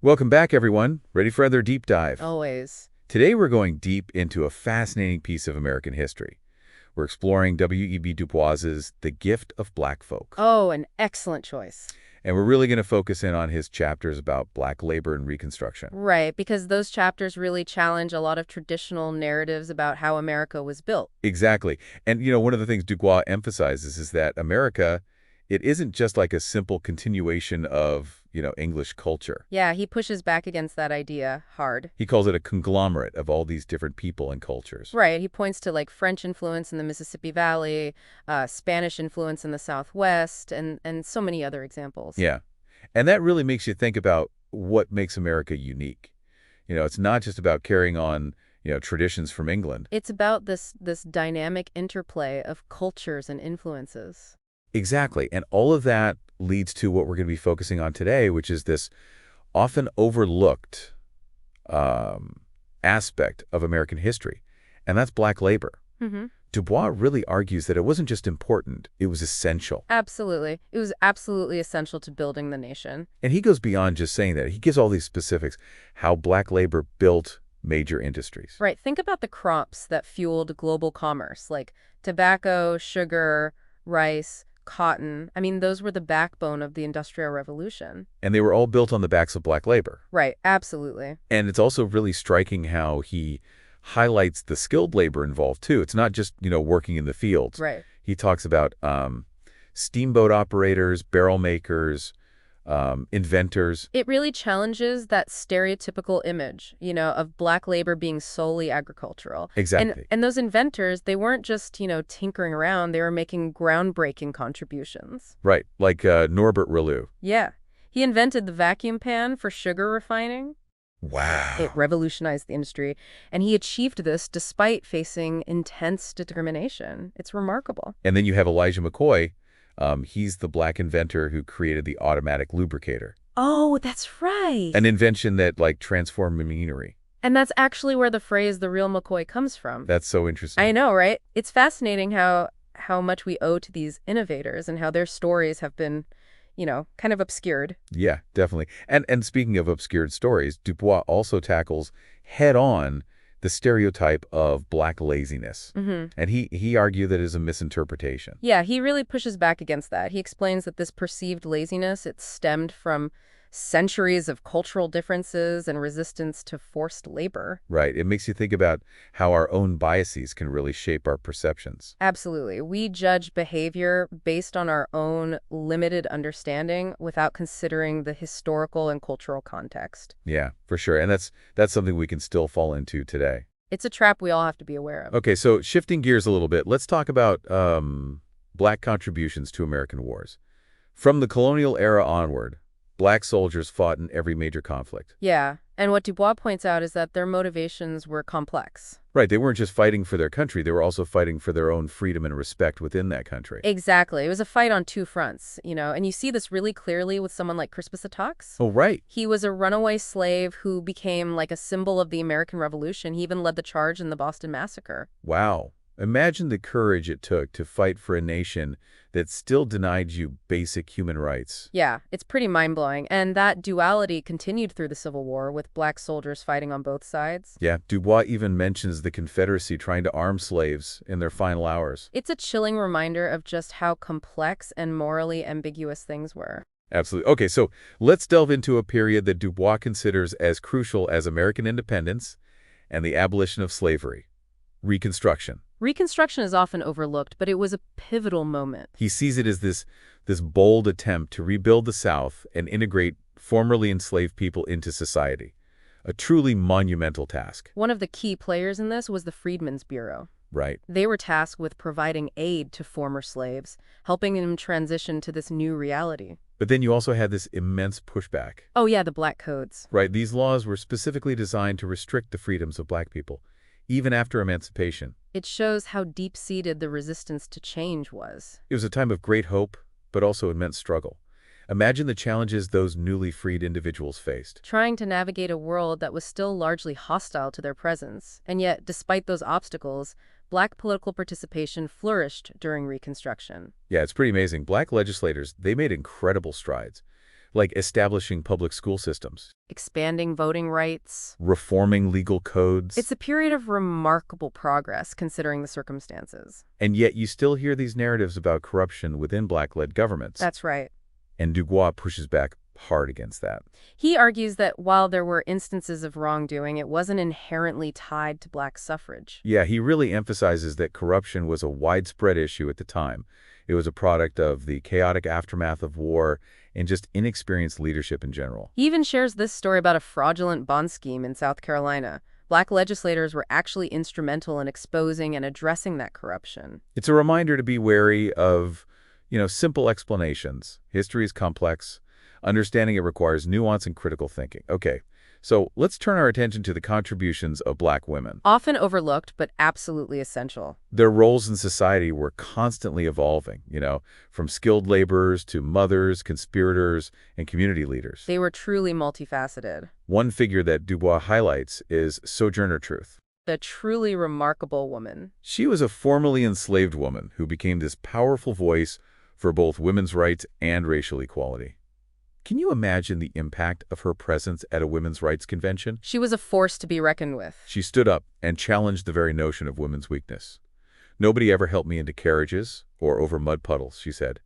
Welcome back, everyone. Ready for another deep dive? Always. Today, we're going deep into a fascinating piece of American history. We're exploring W.E.B. Du Bois's The Gift of Black Folk. Oh, an excellent choice. And we're really going to focus in on his chapters about black labor and Reconstruction. Right, because those chapters really challenge a lot of traditional narratives about how America was built. Exactly. And, one of the things Du Bois emphasizes is that America, it isn't just like a simple continuation of, English culture. Yeah, he pushes back against that idea hard. He calls it a conglomerate of all these different people and cultures. Right, he points to like French influence in the Mississippi Valley, Spanish influence in the Southwest, and so many other examples. Yeah. And that really makes you think about what makes America unique. It's not just about carrying on, traditions from England. It's about this dynamic interplay of cultures and influences. Exactly. And all of that leads to what we're going to be focusing on today, which is this often overlooked aspect of American history, and that's black labor. Mm-hmm. Du Bois really argues that it wasn't just important, it was essential. Absolutely. It was absolutely essential to building the nation. And he goes beyond just saying that. He gives all these specifics, how black labor built major industries. Right. Think about the crops that fueled global commerce, like tobacco, sugar, rice, cotton. I mean, those were the backbone of the Industrial Revolution. And they were all built on the backs of black labor. Right. Absolutely. And it's also really striking how he highlights the skilled labor involved, too. It's not just, working in the fields. Right. He talks about steamboat operators, barrel makers, inventors. It really challenges that stereotypical image, of black labor being solely agricultural. Exactly. And those inventors, they weren't just, tinkering around. They were making groundbreaking contributions. Right, like Norbert Rillieux. Yeah. He invented the vacuum pan for sugar refining. It Wow. revolutionized the industry, and he achieved this despite facing intense discrimination. It's remarkable. And then you have Elijah McCoy. He's the black inventor who created the automatic lubricator, Oh, that's right. an invention that, transformed machinery. And that's actually where the phrase "the real McCoy" comes from. That's so interesting. I know, right? It's fascinating how much we owe to these innovators and how their stories have been, kind of obscured. Yeah, definitely. And speaking of obscured stories, Du Bois also tackles head-on the stereotype of black laziness. And he argued that it is a misinterpretation. Yeah, he really pushes back against that. He explains that this perceived laziness, it stemmed from centuries of cultural differences and resistance to forced labor. Right. It makes you think about how our own biases can really shape our perceptions. Absolutely. We judge behavior based on our own limited understanding without considering the historical and cultural context. Yeah, for sure. And that's something we can still fall into today. It's a trap we all have to be aware of. Okay, so shifting gears a little bit, let's talk about black contributions to American wars. From the colonial era onward, black soldiers fought in every major conflict. Yeah, and what Dubois points out is that their motivations were complex. Right, they weren't just fighting for their country, they were also fighting for their own freedom and respect within that country. Exactly. It was a fight on two fronts, and you see this really clearly with someone like Crispus Attucks. Oh, right. He was a runaway slave who became like a symbol of the American Revolution. He even led the charge in the Boston Massacre. Wow. Imagine the courage it took to fight for a nation that still denied you basic human rights. Yeah, it's pretty mind-blowing. And that duality continued through the Civil War with black soldiers fighting on both sides. Yeah, Du Bois even mentions the Confederacy trying to arm slaves in their final hours. It's a chilling reminder of just how complex and morally ambiguous things were. Absolutely. Okay, so let's delve into a period that Du Bois considers as crucial as American independence and the abolition of slavery, Reconstruction. Reconstruction is often overlooked, but it was a pivotal moment. He sees it as this bold attempt to rebuild the South and integrate formerly enslaved people into society, a truly monumental task. One of the key players in this was the Freedmen's Bureau. Right. They were tasked with providing aid to former slaves, helping them transition to this new reality. But then you also had this immense pushback. Oh yeah, the Black Codes. Right, these laws were specifically designed to restrict the freedoms of black people, even after emancipation. It shows how deep-seated the resistance to change was. It was a time of great hope, but also immense struggle. Imagine the challenges those newly freed individuals faced. Trying to navigate a world that was still largely hostile to their presence. And yet, despite those obstacles, black political participation flourished during Reconstruction. Yeah, it's pretty amazing. Black legislators, they made incredible strides. like establishing public school systems, Expanding voting rights. reforming legal codes. It's a period of remarkable progress considering the circumstances. And yet you still hear these narratives about corruption within Black-led governments. That's right. And Dubois pushes back hard against that. He argues that while there were instances of wrongdoing, it wasn't inherently tied to Black suffrage. Yeah, he really emphasizes that corruption was a widespread issue at the time. It was a product of the chaotic aftermath of war and just inexperienced leadership in general. He even shares this story about a fraudulent bond scheme in South Carolina. Black legislators were actually instrumental in exposing and addressing that corruption. It's a reminder to be wary of, simple explanations. History is complex. Understanding it requires nuance and critical thinking. Okay, so let's turn our attention to the contributions of Black women. Often overlooked, but absolutely essential. Their roles in society were constantly evolving, from skilled laborers to mothers, conspirators, and community leaders. They were truly multifaceted. One figure that Dubois highlights is Sojourner Truth. The truly remarkable woman. She was a formerly enslaved woman who became this powerful voice for both women's rights and racial equality. Can you imagine the impact of her presence at a women's rights convention? She was a force to be reckoned with. She stood up and challenged the very notion of women's weakness. "Nobody ever helped me into carriages or over mud puddles," she said.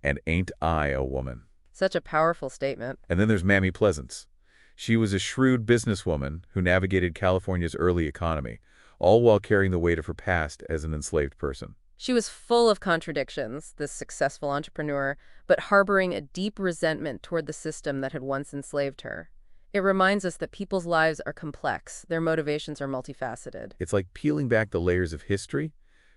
"And ain't I a woman?" Such a powerful statement. And then there's Mamie Pleasance. She was a shrewd businesswoman who navigated California's early economy, all while carrying the weight of her past as an enslaved person. She was full of contradictions, this successful entrepreneur, but harboring a deep resentment toward the system that had once enslaved her. It reminds us that people's lives are complex. Their motivations are multifaceted. It's like peeling back the layers of history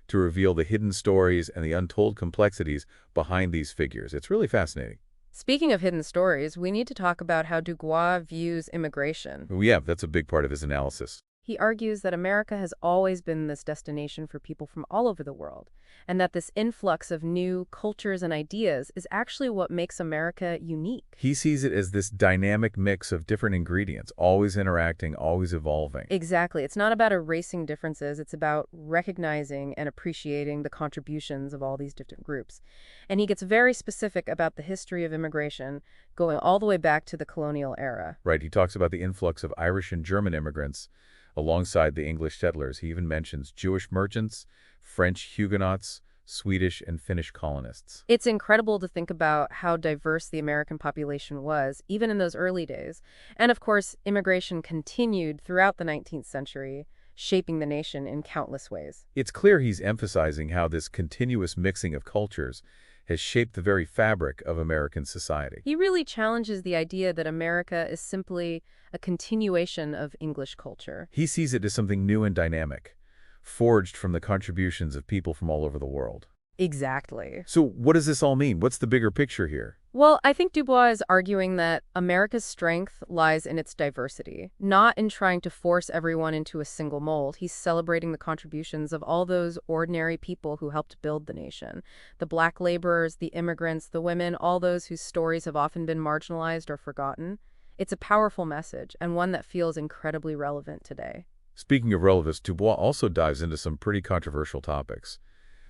to reveal the hidden stories and the untold complexities behind these figures. It's really fascinating. Speaking of hidden stories, we need to talk about how Dubois views immigration. Yeah, that's a big part of his analysis. He argues that America has always been this destination for people from all over the world, and that this influx of new cultures and ideas is actually what makes America unique. He sees it as this dynamic mix of different ingredients, always interacting, always evolving. Exactly. It's not about erasing differences. It's about recognizing and appreciating the contributions of all these different groups. And he gets very specific about the history of immigration, going all the way back to the colonial era. Right, he talks about the influx of Irish and German immigrants alongside the English settlers. He even mentions Jewish merchants, French Huguenots, Swedish and Finnish colonists. It's incredible to think about how diverse the American population was, even in those early days. And of course, immigration continued throughout the 19th century, shaping the nation in countless ways. It's clear he's emphasizing how this continuous mixing of cultures has shaped the very fabric of American society. He really challenges the idea that America is simply a continuation of English culture. He sees it as something new and dynamic, forged from the contributions of people from all over the world. Exactly. So what does this all mean? What's the bigger picture here? Well, I think Dubois is arguing that America's strength lies in its diversity, not in trying to force everyone into a single mold. He's celebrating the contributions of all those ordinary people who helped build the nation. The Black laborers, the immigrants, the women, all those whose stories have often been marginalized or forgotten. It's a powerful message, and one that feels incredibly relevant today. Speaking of relevance, Dubois also dives into some pretty controversial topics,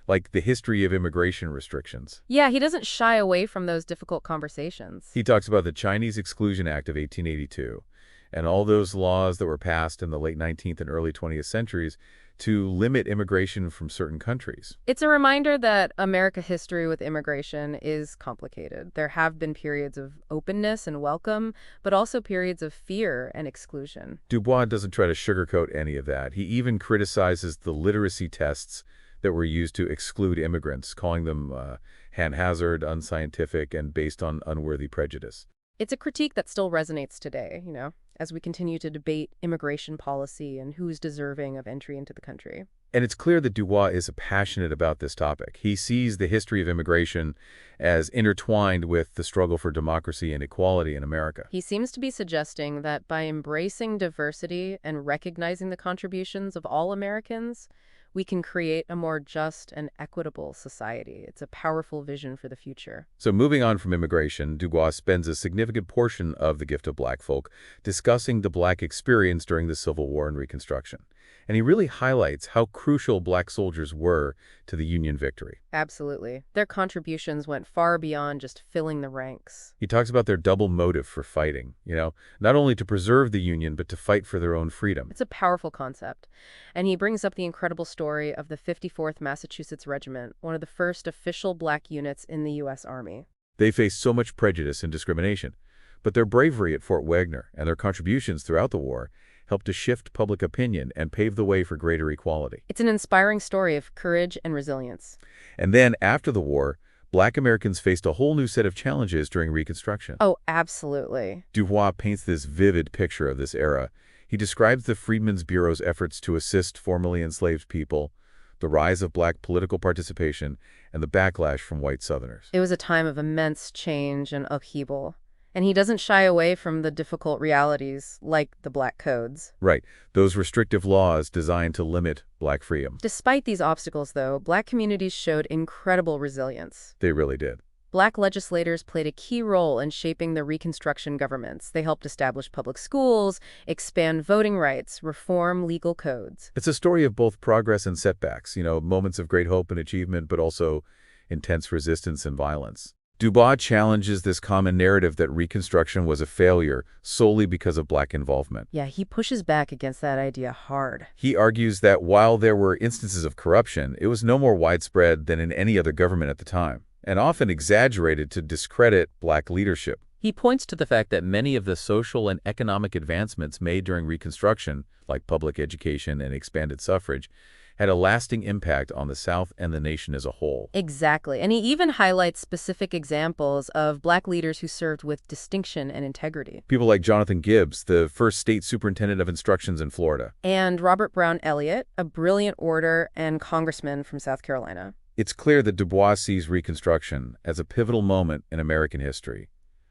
like the history of immigration restrictions. Yeah, he doesn't shy away from those difficult conversations. He talks about the Chinese Exclusion Act of 1882 and all those laws that were passed in the late 19th and early 20th centuries to limit immigration from certain countries. It's a reminder that American history with immigration is complicated. There have been periods of openness and welcome, but also periods of fear and exclusion. Dubois doesn't try to sugarcoat any of that. He even criticizes the literacy tests that were used to exclude immigrants, calling them haphazard, unscientific, and based on unworthy prejudice. It's a critique that still resonates today, as we continue to debate immigration policy and who's deserving of entry into the country. And it's clear that Dubois is passionate about this topic. He sees the history of immigration as intertwined with the struggle for democracy and equality in America. He seems to be suggesting that by embracing diversity and recognizing the contributions of all Americans, we can create a more just and equitable society. It's a powerful vision for the future. So moving on from immigration, Dubois spends a significant portion of The Gift of Black Folk discussing the Black experience during the Civil War and Reconstruction. And he really highlights how crucial black soldiers were to the Union victory. Absolutely. Their contributions went far beyond just filling the ranks. He talks about their double motive for fighting, not only to preserve the Union, but to fight for their own freedom. It's a powerful concept. And he brings up the incredible story of the 54th Massachusetts Regiment, one of the first official black units in the U.S. Army. They faced so much prejudice and discrimination, but their bravery at Fort Wagner and their contributions throughout the war helped to shift public opinion and pave the way for greater equality. It's an inspiring story of courage and resilience. And then, after the war, Black Americans faced a whole new set of challenges during Reconstruction. Oh, absolutely. Dubois paints this vivid picture of this era. He describes the Freedmen's Bureau's efforts to assist formerly enslaved people, the rise of black political participation, and the backlash from white Southerners. It was a time of immense change and upheaval. And he doesn't shy away from the difficult realities, like the Black Codes. Right, those restrictive laws designed to limit black freedom. Despite these obstacles, though, black communities showed incredible resilience. They really did. Black legislators played a key role in shaping the Reconstruction governments. They helped establish public schools, expand voting rights, reform legal codes. It's a story of both progress and setbacks, moments of great hope and achievement, but also intense resistance and violence. Dubois challenges this common narrative that Reconstruction was a failure solely because of black involvement. Yeah, he pushes back against that idea hard. He argues that while there were instances of corruption, it was no more widespread than in any other government at the time, and often exaggerated to discredit black leadership. He points to the fact that many of the social and economic advancements made during Reconstruction, like public education and expanded suffrage, had a lasting impact on the South and the nation as a whole. Exactly. And he even highlights specific examples of black leaders who served with distinction and integrity. People like Jonathan Gibbs, the first state superintendent of instructions in Florida. And Robert Brown Elliott, a brilliant orator and congressman from South Carolina. It's clear that Dubois sees Reconstruction as a pivotal moment in American history,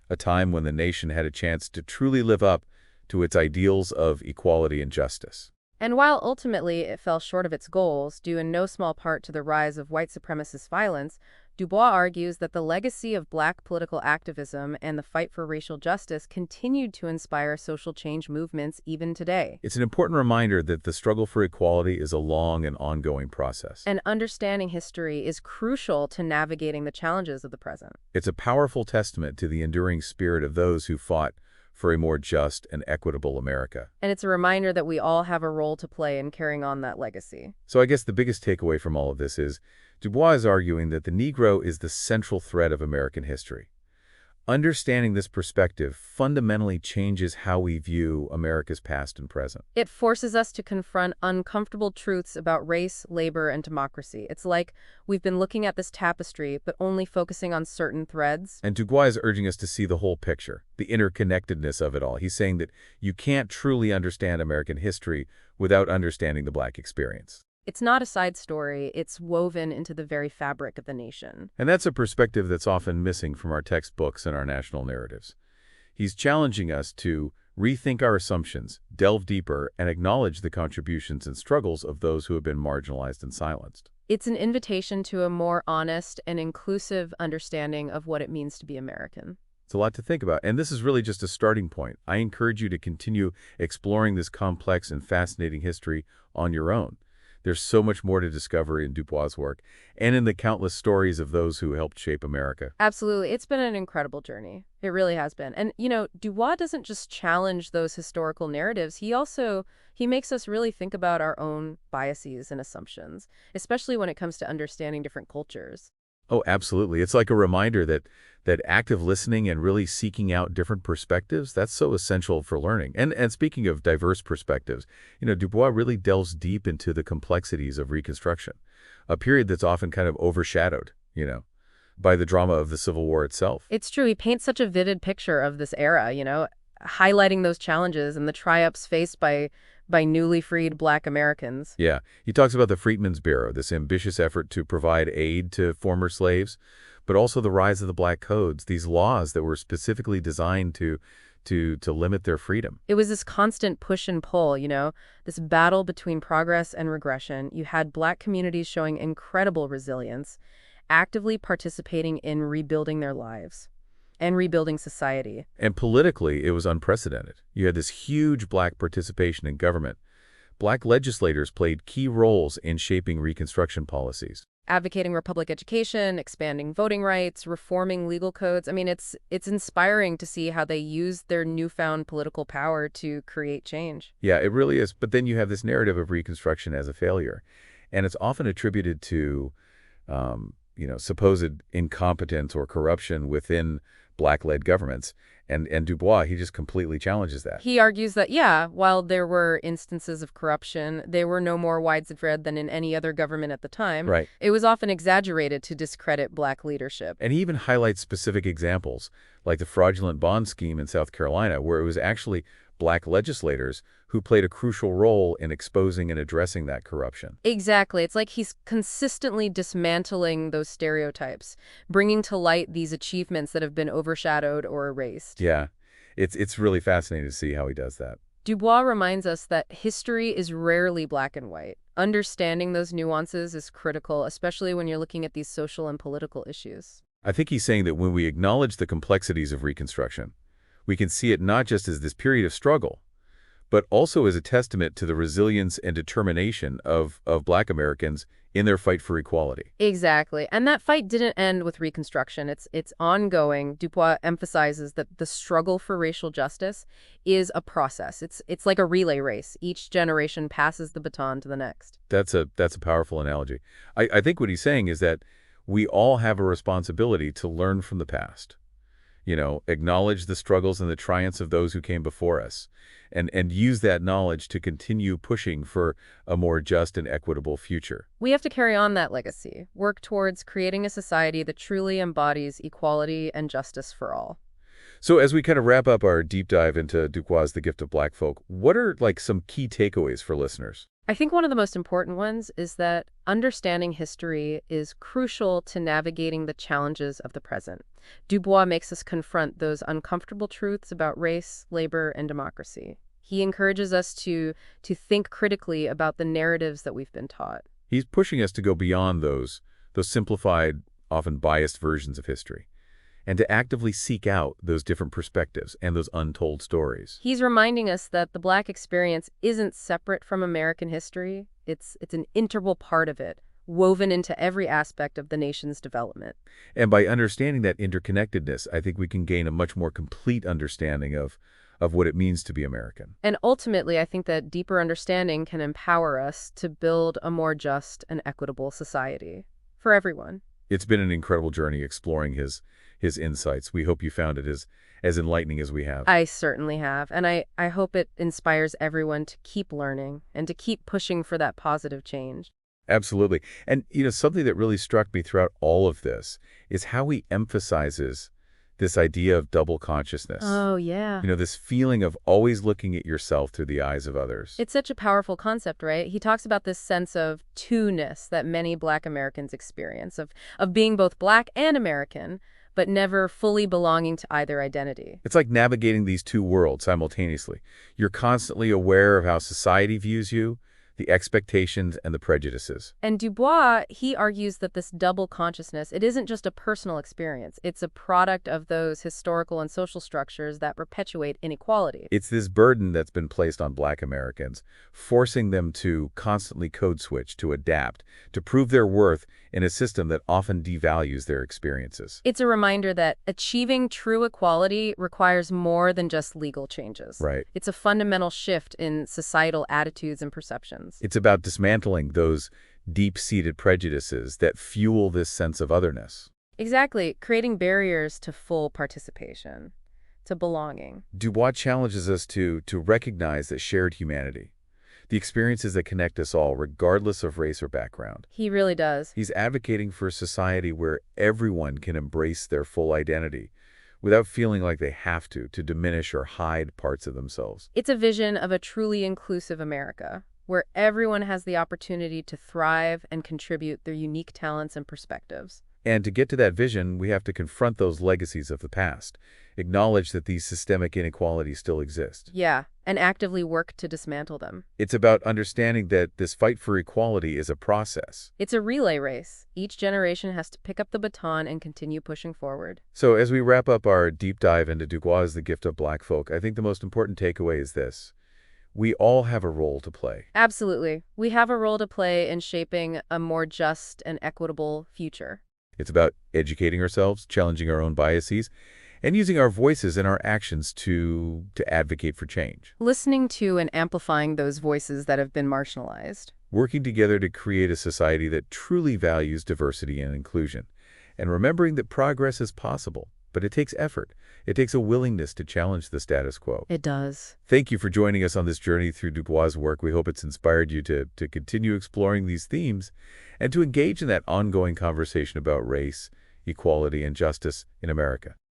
a time when the nation had a chance to truly live up to its ideals of equality and justice. And while ultimately it fell short of its goals, due in no small part to the rise of white supremacist violence, Dubois argues that the legacy of black political activism and the fight for racial justice continued to inspire social change movements even today. It's an important reminder that the struggle for equality is a long and ongoing process. And understanding history is crucial to navigating the challenges of the present. It's a powerful testament to the enduring spirit of those who fought for a more just and equitable America. And it's a reminder that we all have a role to play in carrying on that legacy. So I guess the biggest takeaway from all of this is Dubois is arguing that the Negro is the central thread of American history. Understanding this perspective fundamentally changes how we view America's past and present. It forces us to confront uncomfortable truths about race, labor, and democracy. It's like we've been looking at this tapestry, but only focusing on certain threads. And Dubois is urging us to see the whole picture, the interconnectedness of it all. He's saying that you can't truly understand American history without understanding the black experience. It's not a side story, it's woven into the very fabric of the nation. And that's a perspective that's often missing from our textbooks and our national narratives. He's challenging us to rethink our assumptions, delve deeper, and acknowledge the contributions and struggles of those who have been marginalized and silenced. It's an invitation to a more honest and inclusive understanding of what it means to be American. It's a lot to think about, and this is really just a starting point. I encourage you to continue exploring this complex and fascinating history on your own. There's so much more to discover in Dubois' work and in the countless stories of those who helped shape America. Absolutely. It's been an incredible journey. It really has been. And, Dubois doesn't just challenge those historical narratives. He makes us really think about our own biases and assumptions, especially when it comes to understanding different cultures. Oh, absolutely. It's like a reminder that active listening and really seeking out different perspectives, that's so essential for learning. And speaking of diverse perspectives, Dubois really delves deep into the complexities of Reconstruction, a period that's often kind of overshadowed, by the drama of the Civil War itself. It's true. He paints such a vivid picture of this era, highlighting those challenges and the triumphs faced by newly freed black Americans. Yeah, he talks about the Freedmen's Bureau, this ambitious effort to provide aid to former slaves, but also the rise of the Black Codes, these laws that were specifically designed to limit their freedom. It was this constant push and pull, this battle between progress and regression. You had black communities showing incredible resilience, actively participating in rebuilding their lives and rebuilding society. And politically, it was unprecedented. You had this huge black participation in government. Black legislators played key roles in shaping Reconstruction policies. Advocating Republic education, expanding voting rights, reforming legal codes. I mean, it's inspiring to see how they use their newfound political power to create change. Yeah, it really is. But then you have this narrative of Reconstruction as a failure, and it's often attributed to, supposed incompetence or corruption within Black-led governments. And Du Bois, he just completely challenges that. He argues that, yeah, while there were instances of corruption, they were no more widespread than in any other government at the time. Right. It was often exaggerated to discredit Black leadership. And he even highlights specific examples, like the fraudulent bond scheme in South Carolina, where it was actually Black legislators who played a crucial role in exposing and addressing that corruption. Exactly. It's like he's consistently dismantling those stereotypes, bringing to light these achievements that have been overshadowed or erased. Yeah, it's really fascinating to see how he does that. Du Bois reminds us that history is rarely black and white. Understanding those nuances is critical, especially when you're looking at these social and political issues. I think he's saying that when we acknowledge the complexities of Reconstruction, we can see it not just as this period of struggle, but also as a testament to the resilience and determination of Black Americans in their fight for equality. Exactly. And that fight didn't end with Reconstruction. It's ongoing. Du Bois emphasizes that the struggle for racial justice is a process. It's like a relay race. Each generation passes the baton to the next. That's a powerful analogy. I think what he's saying is that we all have a responsibility to learn from the past. Acknowledge the struggles and the triumphs of those who came before us, and use that knowledge to continue pushing for a more just and equitable future. We have to carry on that legacy, work towards creating a society that truly embodies equality and justice for all. So as we kind of wrap up our deep dive into Du Bois' The Gift of Black Folk, what are some key takeaways for listeners? I think one of the most important ones is that understanding history is crucial to navigating the challenges of the present. Du Bois makes us confront those uncomfortable truths about race, labor, and democracy. He encourages us to think critically about the narratives that we've been taught. He's pushing us to go beyond those simplified, often biased versions of history, and to actively seek out those different perspectives and those untold stories. He's reminding us that the Black experience isn't separate from American history. It's an integral part of it, woven into every aspect of the nation's development. And by understanding that interconnectedness, I think we can gain a much more complete understanding of what it means to be American. And ultimately, I think that deeper understanding can empower us to build a more just and equitable society for everyone. It's been an incredible journey exploring his insights. We hope you found it as enlightening as we have. I certainly have. And I hope it inspires everyone to keep learning and to keep pushing for that positive change. Absolutely. And, something that really struck me throughout all of this is how he emphasizes this idea of double consciousness. Oh, yeah. This feeling of always looking at yourself through the eyes of others. It's such a powerful concept, right? He talks about this sense of two-ness that many Black Americans experience, of being both Black and American, but never fully belonging to either identity. It's like navigating these two worlds simultaneously. You're constantly aware of how society views you, the expectations and the prejudices. And Du Bois, he argues that this double consciousness, it isn't just a personal experience. It's a product of those historical and social structures that perpetuate inequality. It's this burden that's been placed on Black Americans, forcing them to constantly code switch, to adapt, to prove their worth in a system that often devalues their experiences. It's a reminder that achieving true equality requires more than just legal changes. Right. It's a fundamental shift in societal attitudes and perceptions. It's about dismantling those deep-seated prejudices that fuel this sense of otherness. Exactly, creating barriers to full participation, to belonging. Du Bois challenges us to recognize that shared humanity, the experiences that connect us all, regardless of race or background. He really does. He's advocating for a society where everyone can embrace their full identity without feeling like they have to diminish or hide parts of themselves. It's a vision of a truly inclusive America, where everyone has the opportunity to thrive and contribute their unique talents and perspectives. And to get to that vision, we have to confront those legacies of the past, acknowledge that these systemic inequalities still exist. Yeah, and actively work to dismantle them. It's about understanding that this fight for equality is a process. It's a relay race. Each generation has to pick up the baton and continue pushing forward. So as we wrap up our deep dive into Du Bois' The Gift of Black Folk, I think the most important takeaway is this. We all have a role to play. Absolutely. We have a role to play in shaping a more just and equitable future. It's about educating ourselves, challenging our own biases, and using our voices and our actions to advocate for change. Listening to and amplifying those voices that have been marginalized. Working together to create a society that truly values diversity and inclusion. And remembering that progress is possible, but it takes effort. It takes a willingness to challenge the status quo. It does. Thank you for joining us on this journey through Du Bois' work. We hope it's inspired you to continue exploring these themes and to engage in that ongoing conversation about race, equality, and justice in America.